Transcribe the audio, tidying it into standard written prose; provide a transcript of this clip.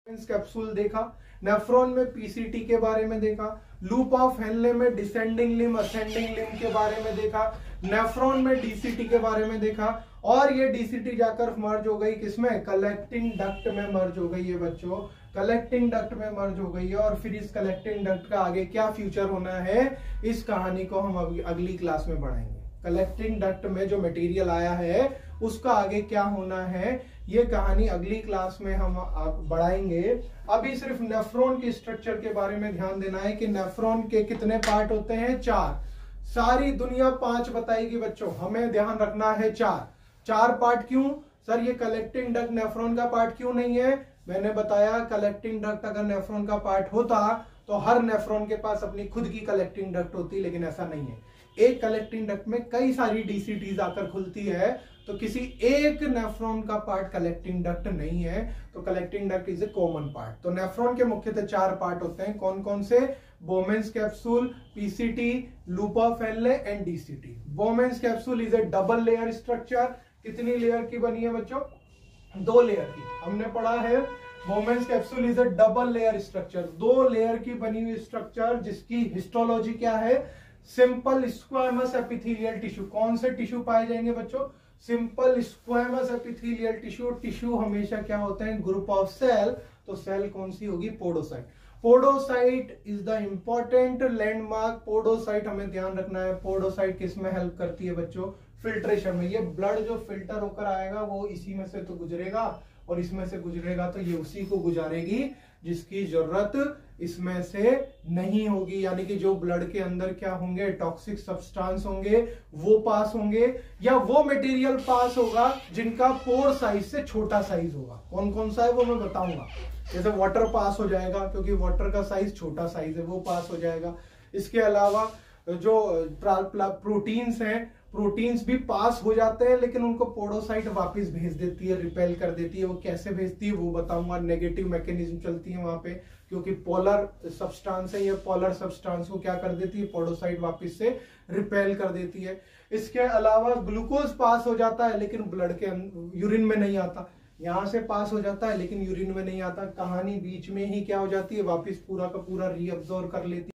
Capsule देखा, nephron में PCT के बारे में देखा, लूप ऑफ हेनले में डिसेंडिंग लिम्ब असेंडिंग लिम्ब के बारे में देखा, नेफ्रॉन में डीसीटी के बारे में देखा, और ये डीसीटी जाकर मर्ज हो गई किसमें, कलेक्टिंग डक्ट में मर्ज हो गई है बच्चों, कलेक्टिंग डक्ट में मर्ज हो गई है। और फिर इस कलेक्टिंग डक्ट का आगे क्या फ्यूचर होना है, इस कहानी को हम अगली क्लास में पढ़ाएंगे। कलेक्टिंग डक्ट में जो मटेरियल आया है उसका आगे क्या होना है, ये कहानी अगली क्लास में हम बढ़ाएंगे। अभी सिर्फ नेफ्रॉन के स्ट्रक्चर के बारे में ध्यान देना है कि नेफ्रॉन के कितने पार्ट होते हैं, 4। सारी दुनिया 5 बताएगी बच्चों, हमें ध्यान रखना है 4 पार्ट। क्यों सर ये कलेक्टिंग डक्ट नेफ्रॉन का पार्ट क्यों नहीं है? मैंने बताया कलेक्टिंग डक्ट अगर नेफ्रॉन का पार्ट होता तो हर नेफ्रॉन के पास अपनी खुद की कलेक्टिंग डक्ट होती, लेकिन ऐसा नहीं है। एक कलेक्टिंग डक्ट में कई सारी डीसीटीज आकर खुलती है, तो किसी एक नेफ्रॉन का पार्ट कलेक्टिंग डक्ट नहीं है, तो collecting duct is a common part. तो नेफ्रॉन के मुख्यतः 4 पार्ट होते हैं, कौन कौन से? Bowman's capsule, PCT, loop of Henle and DCT. Bowman's capsule is A double layer structure. कितनी लेयर की बनी है बच्चों? 2 लेयर की। हमने पढ़ा है Bowman's capsule is A double layer structure, 2 layer की बनी हुई स्ट्रक्चर, जिसकी हिस्टोलॉजी क्या है, सिंपल स्क्वामस एपिथेलियल टिश्यू। कौन से टिश्यू पाए जाएंगे बच्चों? Simple squamous epithelial tissue. Tissue हमेशा क्या होते हैं, ग्रुप ऑफ सेल। तो सेल कौन सी होगी, podocyte. Podocyte is the important landmark. Podocyte हमें ध्यान रखना है। पोडोसाइट किस में हेल्प करती है बच्चों? फिल्ट्रेशन में। ये ब्लड जो फिल्टर होकर आएगा वो इसी में से तो गुजरेगा, और इसमें से गुजरेगा तो ये उसी को गुजारेगी जिसकी जरूरत इसमें से नहीं होगी। यानी कि जो ब्लड के अंदर क्या होंगे, टॉक्सिक सब्सटेंस होंगे, वो पास होंगे, या वो मटेरियल पास होगा जिनका पोर साइज से छोटा साइज होगा। कौन कौन सा है वो मैं बताऊंगा। जैसे वाटर पास हो जाएगा, क्योंकि वाटर का साइज छोटा साइज है, वो पास हो जाएगा। इसके अलावा जो प्रोटीन्स हैं, प्रोटीन्स भी पास हो जाते हैं, लेकिन उनको पोडोसाइट वापस भेज देती है, रिपेल कर देती है। वो कैसे भेजती है वो बताऊंगा। नेगेटिव मैकेनिज्म चलती है वहां पे, क्योंकि पोलर सब्सटेंस है, ये पोलर सब्सटेंस को क्या कर देती है, पोडोसाइट वापस से रिपेल कर देती है। इसके अलावा ग्लूकोज पास हो जाता है, लेकिन ब्लड के यूरिन में नहीं आता। यहां से पास हो जाता है लेकिन यूरिन में नहीं आता। कहानी बीच में ही क्या हो जाती है, वापस पूरा का पूरा रीअब्जॉर्ब कर लेती है।